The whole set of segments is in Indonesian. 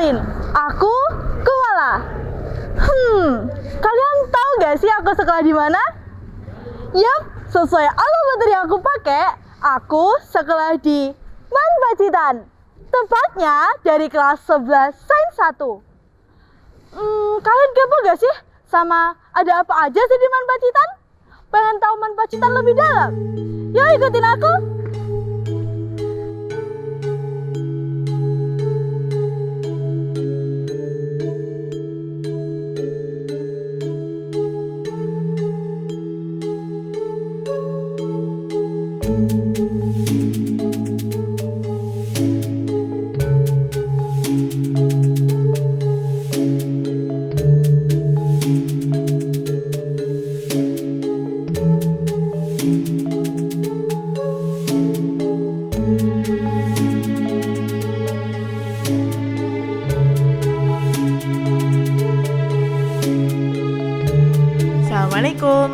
Kenalin, aku Koala. Kalian tahu gak sih aku sekolah di mana? Yap, sesuai alamat yang aku pakai, aku sekolah di Man Pacitan. Tepatnya dari kelas 11 Sains 1. Kalian kepo gak sih sama ada apa aja sih di Man Pacitan? Pengen tahu Man Pacitan lebih dalam? Yuk ikutin aku. Assalamualaikum.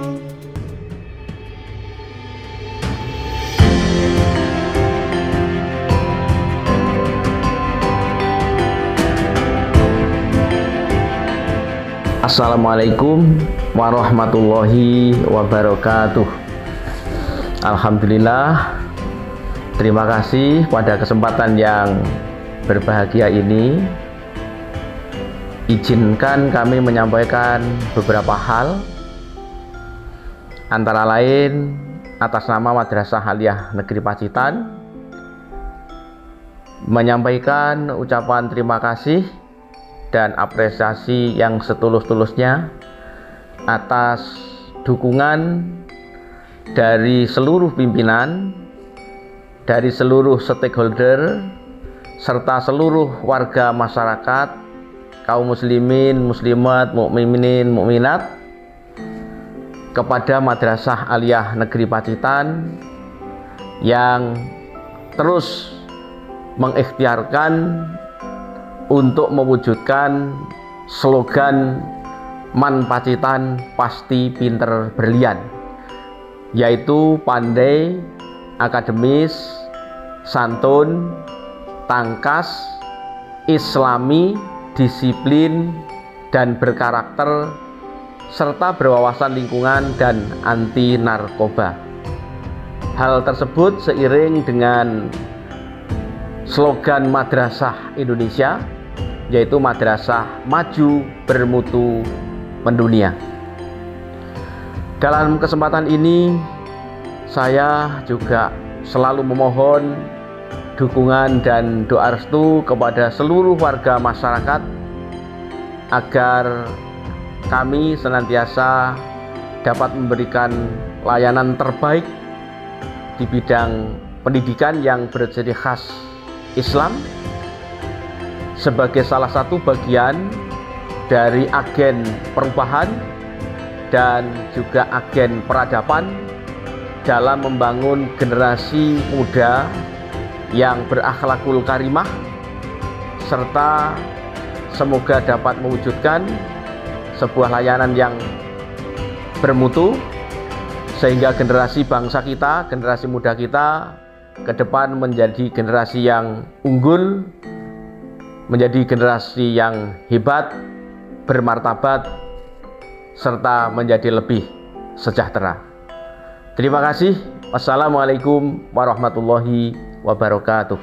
Assalamualaikum warahmatullahi wabarakatuh. Alhamdulillah, terima kasih pada kesempatan yang berbahagia ini. Izinkan kami menyampaikan beberapa hal, antara lain atas nama Madrasah Aliyah Negeri Pacitan menyampaikan ucapan terima kasih dan apresiasi yang setulus-tulusnya atas dukungan dari seluruh pimpinan, dari seluruh stakeholder, serta seluruh warga masyarakat, kaum muslimin, muslimat, mukminin, mukminat kepada Madrasah Aliyah Negeri Pacitan yang terus mengikhtiarkan untuk mewujudkan slogan Man Pacitan Pasti Pinter Berlian, yaitu pandai, akademis, santun, tangkas, islami, disiplin, dan berkarakter, serta berwawasan lingkungan dan anti narkoba. Hal tersebut seiring dengan slogan Madrasah Indonesia, yaitu Madrasah Maju Bermutu Mendunia. Dalam kesempatan ini, saya juga selalu memohon dukungan dan doa restu kepada seluruh warga masyarakat agar kami senantiasa dapat memberikan layanan terbaik di bidang pendidikan yang berciri khas Islam sebagai salah satu bagian dari agen perubahan dan juga agen peradaban dalam membangun generasi muda yang berakhlakul karimah, serta semoga dapat mewujudkan sebuah layanan yang bermutu sehingga generasi bangsa kita, generasi muda kita ke depan menjadi generasi yang unggul, menjadi generasi yang hebat, bermartabat, serta menjadi lebih sejahtera. Terima kasih. Wassalamualaikum warahmatullahi wabarakatuh.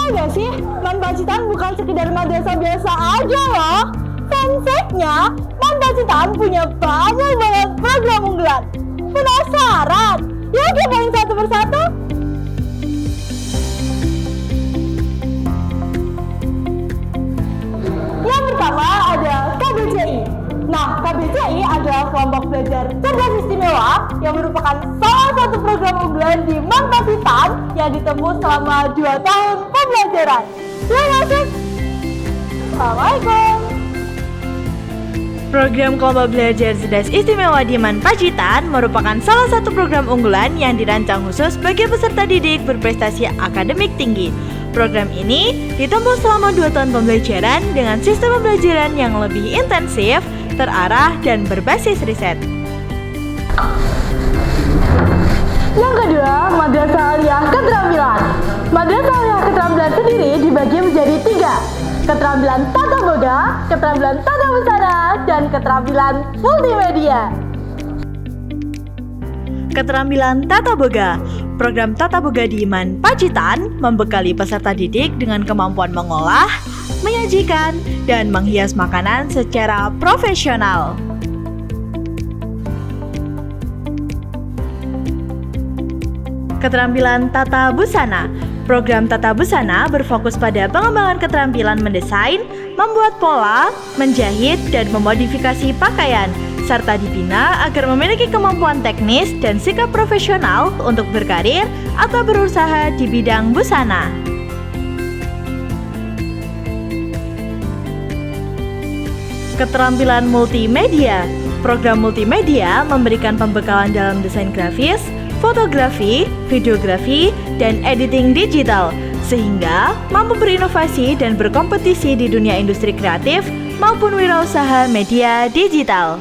Tahu gak sih, Man Pacitan bukan sekedar madrasah biasa aja loh. Fun fact-nya, Man Pacitan punya banyak banget program unggulan. Penasaran? Yuk kepoin satu persatu. Yang pertama ada KBCI. Nah, KBCI adalah kelompok belajar cerdas istimewa yang merupakan salah satu program unggulan di Man Pacitan yang ditempuh selama 2 tahun pembelajaran. Yuk masuk. Assalamualaikum. Program Kelompok Belajar Cerdas Istimewa di Man Pacitan merupakan salah satu program unggulan yang dirancang khusus bagi peserta didik berprestasi akademik tinggi. Program ini ditempuh selama 2 tahun pembelajaran dengan sistem pembelajaran yang lebih intensif, terarah, dan berbasis riset. Yang kedua, Madrasah Aliyah Keterampilan. Madrasah Aliyah Keterampilan sendiri dibagi menjadi 3. Keterampilan Tata Boga, Keterampilan Tata Busana, dan Keterampilan Multimedia. Keterampilan Tata Boga. Program Tata Boga di Man Pacitan membekali peserta didik dengan kemampuan mengolah, menyajikan, dan menghias makanan secara profesional. Keterampilan Tata Busana. Program Tata Busana berfokus pada pengembangan keterampilan mendesain, membuat pola, menjahit, dan memodifikasi pakaian, serta dibina agar memiliki kemampuan teknis dan sikap profesional untuk berkarir atau berusaha di bidang busana. Keterampilan Multimedia. Program multimedia memberikan pembekalan dalam desain grafis, fotografi, videografi, dan editing digital, sehingga mampu berinovasi dan berkompetisi di dunia industri kreatif maupun wirausaha media digital.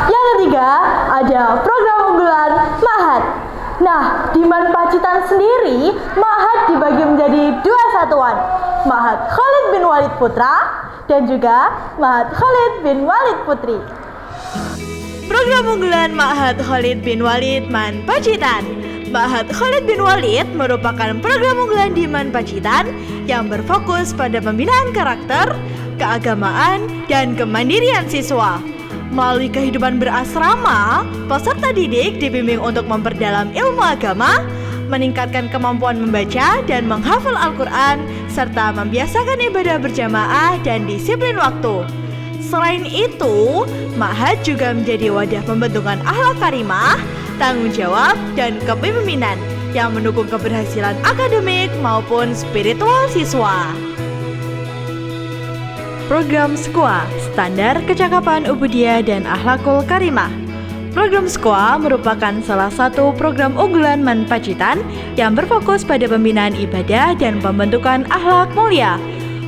Yang ketiga, ada program unggulan Ma'had. Nah, di Man Pacitan sendiri, Ma'had dibagi menjadi 2 satuan. Ma'had Khalid bin Walid Putra dan juga Ma'had Khalid bin Walid Putri. Program unggulan Ma'had Khalid bin Walid Man Pacitan. Ma'had Khalid bin Walid merupakan program unggulan di Man Pacitan yang berfokus pada pembinaan karakter, keagamaan, dan kemandirian siswa. Melalui kehidupan berasrama, peserta didik dibimbing untuk memperdalam ilmu agama, meningkatkan kemampuan membaca dan menghafal Al-Quran, serta membiasakan ibadah berjamaah dan disiplin waktu. Selain itu, Ma'had juga menjadi wadah pembentukan akhlak karimah, tanggung jawab, dan kepemimpinan yang mendukung keberhasilan akademik maupun spiritual siswa. Program SKOA, Standar Kecakapan Ubudiyah dan Akhlakul Karimah. Program SKOA merupakan salah satu program unggulan Man Pacitan yang berfokus pada pembinaan ibadah dan pembentukan akhlak mulia.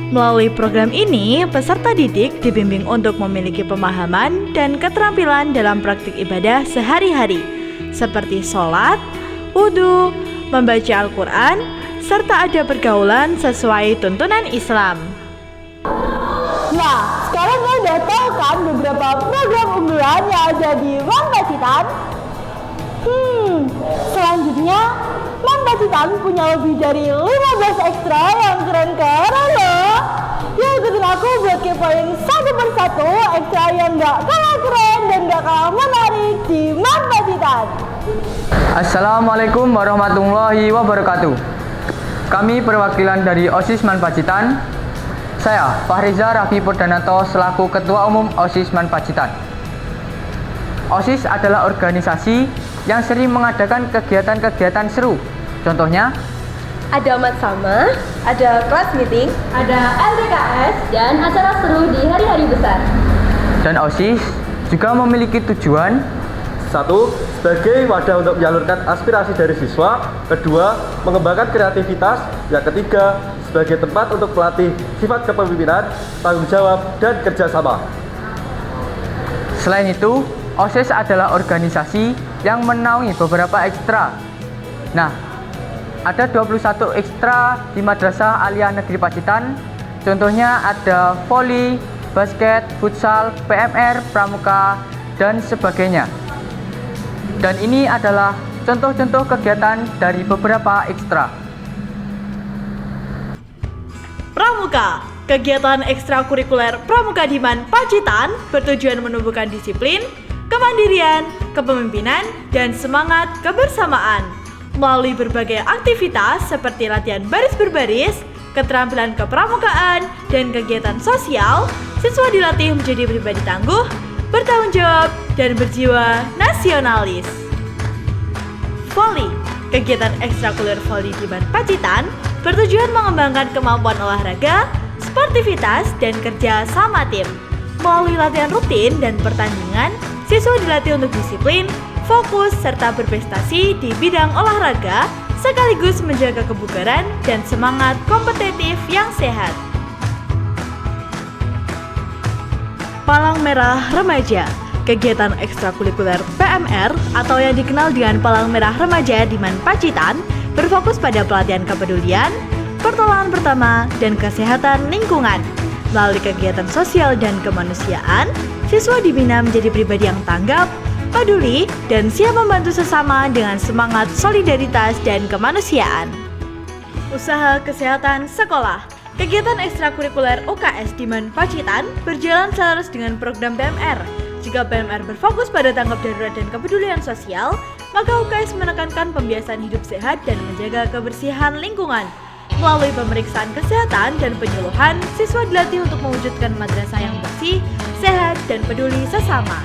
Melalui program ini, peserta didik dibimbing untuk memiliki pemahaman dan keterampilan dalam praktik ibadah sehari-hari, seperti sholat, wudhu, membaca Al-Quran, serta ada pergaulan sesuai tuntunan Islam. Nah, sekarang kalian udah tahu kan beberapa program unggulan yang ada di Man Pacitan? Selanjutnya, Man Pacitan punya lebih dari 15 ekstra yang keren-keren loh. Yuk ikutin aku buat kepoin satu persatu ekstra yang gak kalah keren dan gak kalah menarik di Man Pacitan. Assalamualaikum warahmatullahi wabarakatuh. Kami perwakilan dari OSIS Man Pacitan. Saya, Fahriza Raffi Purdanato, selaku Ketua Umum OSIS Man Pacitan. OSIS adalah organisasi yang sering mengadakan kegiatan-kegiatan seru. Contohnya, ada mat sama, ada kelas meeting, Ada LDKS, dan acara seru di hari-hari besar. dan OSIS juga memiliki tujuan. 1. Sebagai wadah untuk menyalurkan aspirasi dari siswa. 2. Mengembangkan kreativitas. Yang ketiga, sebagai tempat untuk pelatih sifat kepemimpinan, tanggung jawab, dan kerjasama. Selain itu, OSIS adalah organisasi yang menaungi beberapa ekstra. Nah, ada 21 ekstra di Madrasah Aliyah Negeri Pacitan. Contohnya ada voli, basket, futsal, PMR, pramuka, dan sebagainya. Dan ini adalah contoh-contoh kegiatan dari beberapa ekstra. Pramuka. Kegiatan ekstrakurikuler Pramuka di MAN Pacitan bertujuan menumbuhkan disiplin, kemandirian, kepemimpinan, dan semangat kebersamaan. Melalui berbagai aktivitas seperti latihan baris berbaris, keterampilan kepramukaan, dan kegiatan sosial, siswa dilatih menjadi pribadi tangguh, bertanggung jawab, dan berjiwa nasionalis. Voli. Kegiatan ekstrakurikuler voli di MAN Pacitan bertujuan mengembangkan kemampuan olahraga, sportivitas, dan kerja sama tim. Melalui latihan rutin dan pertandingan, siswa dilatih untuk disiplin, fokus, serta berprestasi di bidang olahraga, sekaligus menjaga kebugaran dan semangat kompetitif yang sehat. Palang Merah Remaja. Kegiatan ekstrakurikuler PMR atau yang dikenal dengan Palang Merah Remaja di MAN Pacitan berfokus pada pelatihan kepedulian, pertolongan pertama, dan kesehatan lingkungan. Melalui kegiatan sosial dan kemanusiaan, siswa dibina menjadi pribadi yang tanggap, peduli, dan siap membantu sesama dengan semangat solidaritas dan kemanusiaan. Usaha kesehatan sekolah. Kegiatan ekstrakurikuler UKS di MAN Pacitan berjalan selaras dengan program PMR. Jika PMR berfokus pada tanggap darurat dan kepedulian sosial, maka UKS menekankan pembiasaan hidup sehat dan menjaga kebersihan lingkungan. Melalui pemeriksaan kesehatan dan penyuluhan, siswa dilatih untuk mewujudkan madrasah yang bersih, sehat, dan peduli sesama.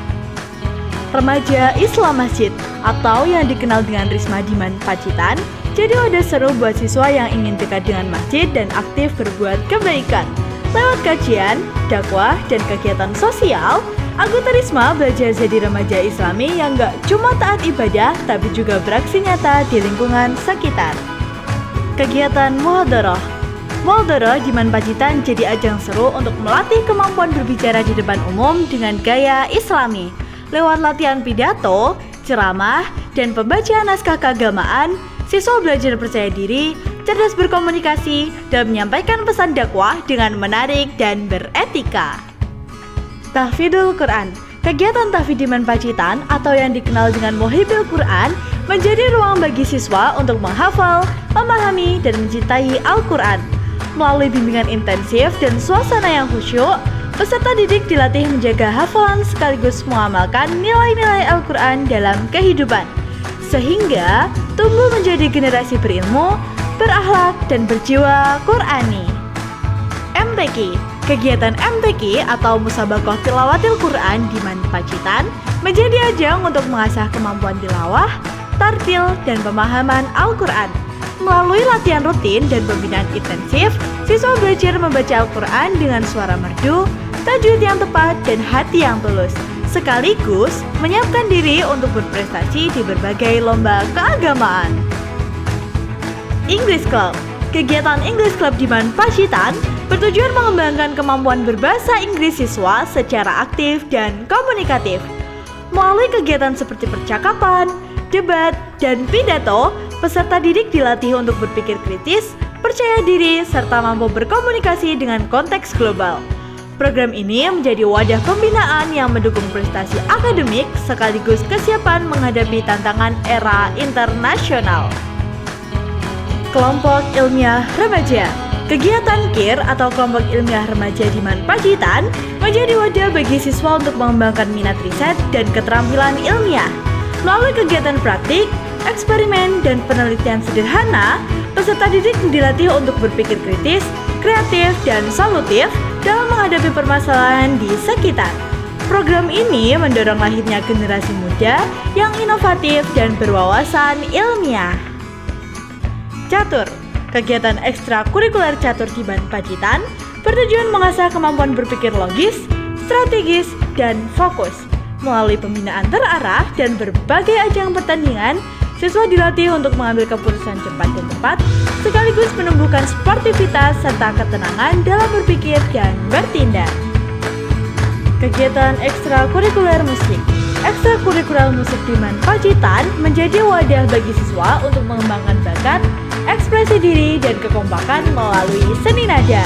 Remaja Islam Masjid atau yang dikenal dengan Risma di MAN Pacitan jadi wadah seru buat siswa yang ingin dekat dengan masjid dan aktif berbuat kebaikan. Lewat kajian, dakwah, dan kegiatan sosial, anggota Risma belajar jadi remaja Islami yang gak cuma taat ibadah tapi juga beraksi nyata di lingkungan sekitar. Kegiatan Muhadharah. Muhadharah di MAN Pacitan jadi ajang seru untuk melatih kemampuan berbicara di depan umum dengan gaya Islami. Lewat latihan pidato, ceramah, dan pembacaan naskah keagamaan, siswa belajar percaya diri, cerdas berkomunikasi, dan menyampaikan pesan dakwah dengan menarik dan beretika. Tahfidzul Quran. Kegiatan tahfidz di MAN Pacitan atau yang dikenal dengan Muhibbil Quran menjadi ruang bagi siswa untuk menghafal, memahami, dan mencintai Al-Quran. Melalui bimbingan intensif dan suasana yang khusyuk, peserta didik dilatih menjaga hafalan sekaligus mengamalkan nilai-nilai Al-Quran dalam kehidupan, sehingga tumbuh menjadi generasi berilmu, berakhlak, dan berjiwa Qurani. MTQ. Kegiatan MTQ atau Musabaqah Tilawatil Quran di MAN Pacitan menjadi ajang untuk mengasah kemampuan tilawah, tartil, dan pemahaman Al-Quran. Melalui latihan rutin dan pembinaan intensif, siswa belajar membaca Al-Quran dengan suara merdu, tajwid yang tepat, dan hati yang tulus, sekaligus menyiapkan diri untuk berprestasi di berbagai lomba keagamaan. English Club. Kegiatan English Club di MAN Pacitan bertujuan mengembangkan kemampuan berbahasa Inggris siswa secara aktif dan komunikatif. Melalui kegiatan seperti percakapan, debat, dan pidato, peserta didik dilatih untuk berpikir kritis, percaya diri, serta mampu berkomunikasi dengan konteks global. Program ini menjadi wadah pembinaan yang mendukung prestasi akademik sekaligus kesiapan menghadapi tantangan era internasional. Kelompok Ilmiah Remaja. Kegiatan KIR atau Kelompok Ilmiah Remaja di MAN Pacitan menjadi wadah bagi siswa untuk mengembangkan minat riset dan keterampilan ilmiah. Melalui kegiatan praktik, eksperimen, dan penelitian sederhana, peserta didik dilatih untuk berpikir kritis, kreatif, dan solutif dalam menghadapi permasalahan di sekitar. Program ini mendorong lahirnya generasi muda yang inovatif dan berwawasan ilmiah. Catur. Kegiatan ekstrakurikuler catur di MAN Pacitan bertujuan mengasah kemampuan berpikir logis, strategis, dan fokus. Melalui pembinaan terarah dan berbagai ajang pertandingan, siswa dilatih untuk mengambil keputusan cepat dan tepat, sekaligus menumbuhkan sportivitas serta ketenangan dalam berpikir dan bertindak. Kegiatan ekstrakurikuler musik. Ekstrakurikuler musik di MAN Pacitan menjadi wadah bagi siswa untuk mengembangkan bakat, ekspresi diri, dan kekompakan melalui seni nada.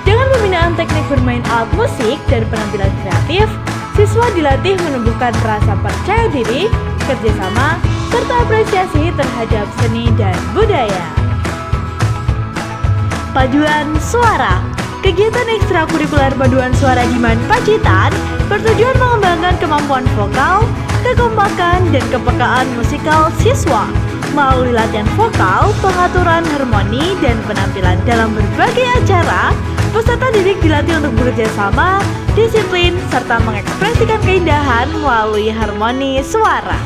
Dengan pembinaan teknik bermain alat musik dan penampilan kreatif, siswa dilatih menumbuhkan rasa percaya diri, kerjasama, serta apresiasi terhadap seni dan budaya. Paduan suara. Kegiatan ekstrakurikuler paduan suara di MAN Pacitan bertujuan mengembangkan kemampuan vokal, kekompakan, dan kepekaan musikal siswa melalui latihan vokal, pengaturan harmoni, dan penampilan dalam berbagai acara. Peserta didik dilatih untuk bekerja sama, disiplin, serta mengekspresikan keindahan melalui harmoni suara.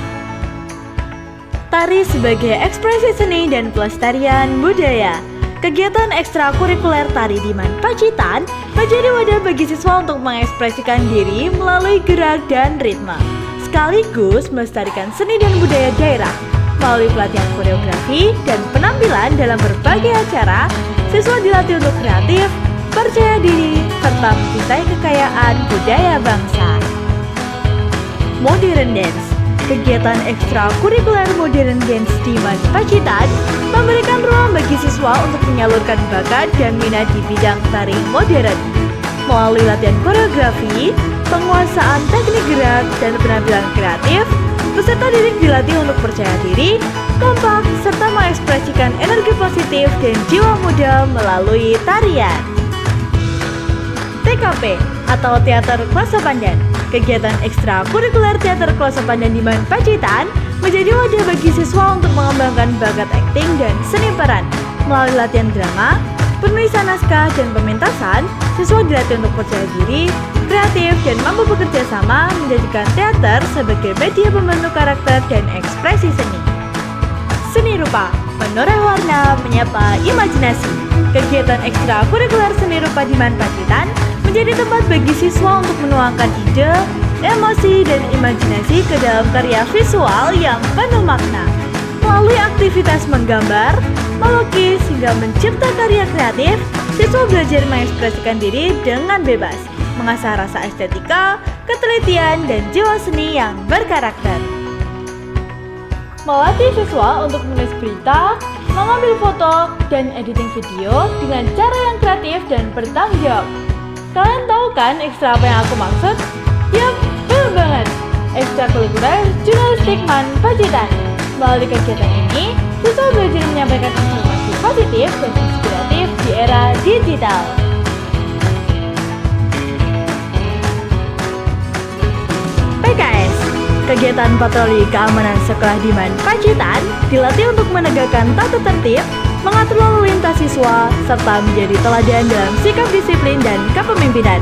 Tari sebagai ekspresi seni dan pelestarian budaya. Kegiatan ekstrakurikuler tari di MAN Pacitan menjadi wadah bagi siswa untuk mengekspresikan diri melalui gerak dan ritme, sekaligus melestarikan seni dan budaya daerah. Melalui pelatihan koreografi dan penampilan dalam berbagai acara, siswa dilatih untuk kreatif, percaya diri, serta mencintai kekayaan budaya bangsa. Modern Dance. Kegiatan ekstrakurikuler Modern Dance di MAN Pacitan memberikan ruang bagi siswa untuk menyalurkan bakat dan minat di bidang tari modern. Melalui latihan koreografi, penguasaan teknik gerak, dan penampilan kreatif, peserta didik dilatih untuk percaya diri, kompak, serta mengekspresikan energi positif dan jiwa muda melalui tarian. TKP atau Teater Klasa Pandan. Kegiatan ekstrakurikuler Teater Klasa Pandan di MAN Pacitan menjadi wadah bagi siswa untuk mengembangkan bakat akting dan seni peran. Melalui latihan drama, penulisan naskah, dan pementasan, siswa dilatih untuk percaya diri, kreatif, dan mampu bekerja sama menjadikan teater sebagai media pembentuk karakter dan ekspresi seni. Seni rupa, menoreh warna, menyapa imajinasi. Kegiatan ekstrakurikuler seni rupa di MAN Pacitan menjadi tempat bagi siswa untuk menuangkan ide, emosi, dan imajinasi ke dalam karya visual yang penuh makna. Melalui aktivitas menggambar, melukis, hingga mencipta karya kreatif, siswa belajar mengekspresikan diri dengan bebas, mengasah rasa estetika, ketelitian, dan jiwa seni yang berkarakter. Melatih siswa untuk menulis berita, mengambil foto, dan editing video dengan cara yang kreatif dan bertanggung jawab. Kalian tahu kan ekstra apa yang aku maksud? Yap, betul banget! Ekstrakurikuler Jurnalistik MAN Pacitan. Melalui kegiatan ini, siswa belajar menyampaikan informasi positif dan inspiratif di era digital. PKS. Kegiatan patroli keamanan sekolah di MAN Pacitan dilatih untuk menegakkan tata tertib, mengatur lalu lintas siswa, serta menjadi teladan dalam sikap disiplin dan kepemimpinan.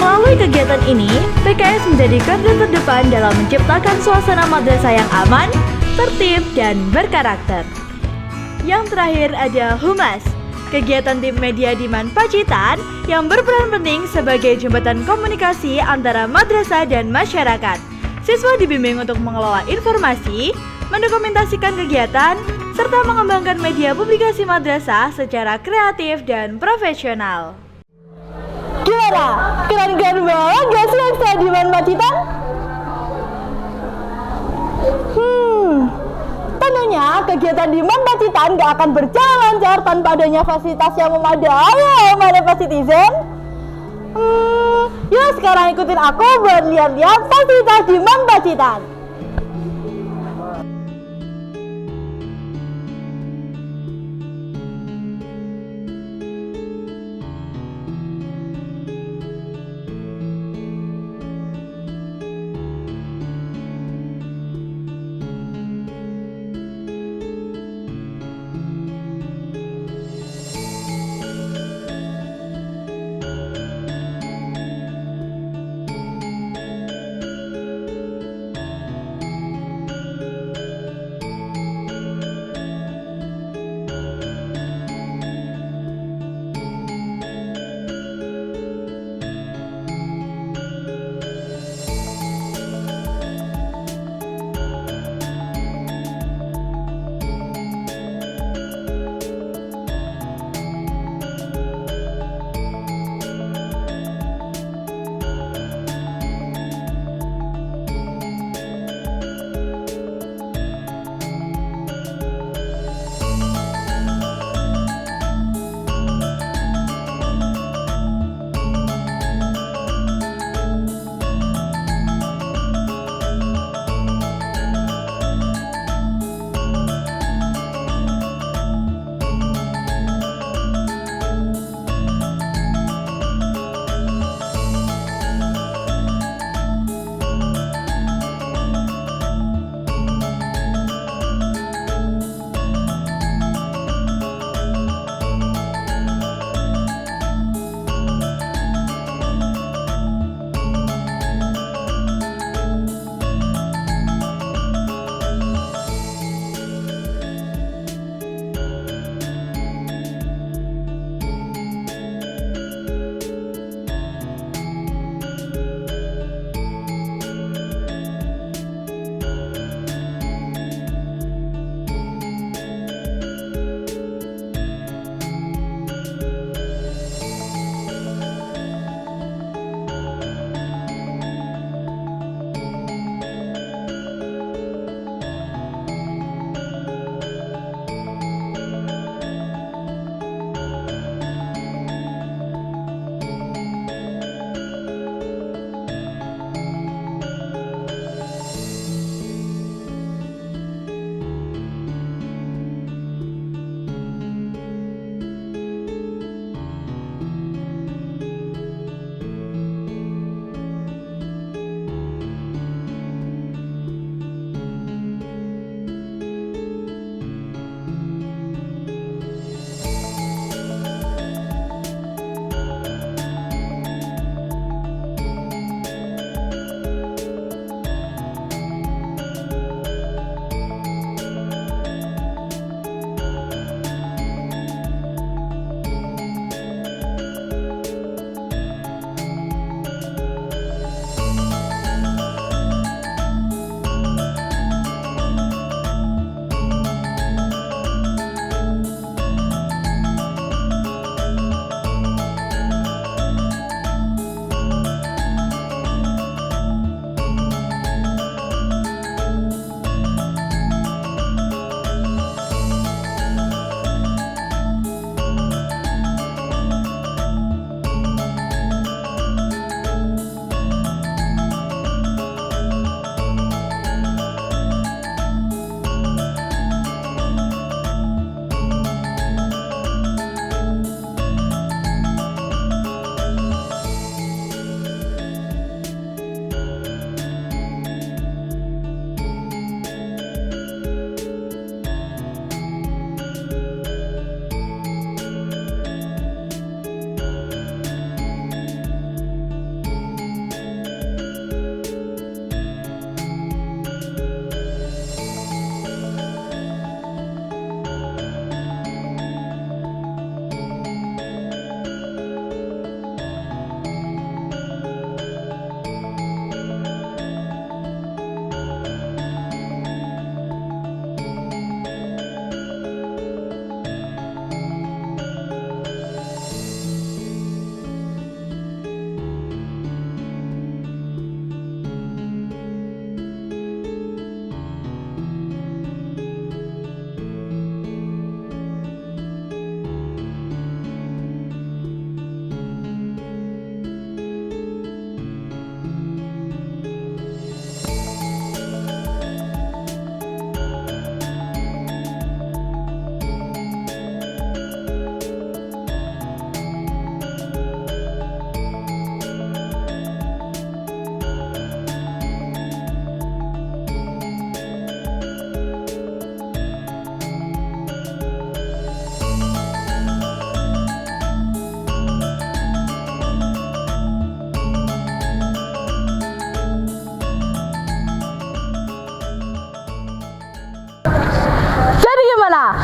Melalui kegiatan ini, PKS menjadi garda terdepan dalam menciptakan suasana madrasah yang aman, tertib, dan berkarakter. Yang terakhir ada Humas, kegiatan tim media di MAN Pacitan yang berperan penting sebagai jembatan komunikasi antara madrasah dan masyarakat. Siswa dibimbing untuk mengelola informasi, mendokumentasikan kegiatan, serta mengembangkan media publikasi madrasah secara kreatif dan profesional. Gimana? Keren-keren banget gak sih ekstra di MAN Pacitan? Tentunya kegiatan di MAN Pacitan gak akan berjalan lancar tanpa adanya fasilitas yang memadai ya Mada Citizen. Yuk sekarang ikutin aku buat lihat-lihat fasilitas di MAN Pacitan.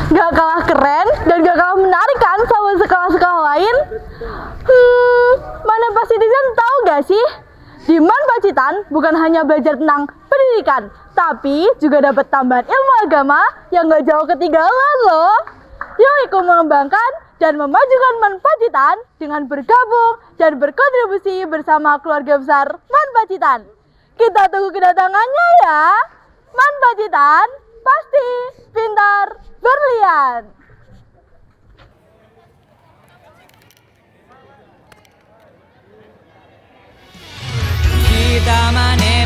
Gak kalah keren dan gak kalah menarik kan sama sekolah-sekolah lain? Manpa Citizen tahu gak sih? Di Man Pacitan bukan hanya belajar tentang pendidikan, tapi juga dapat tambahan ilmu agama yang gak jauh ketinggalan loh. Yuk ikut mengembangkan dan memajukan Man Pacitan dengan bergabung dan berkontribusi bersama keluarga besar Man Pacitan. Kita tunggu kedatangannya ya. Man Pacitan pasti pintar berlian. Kita manis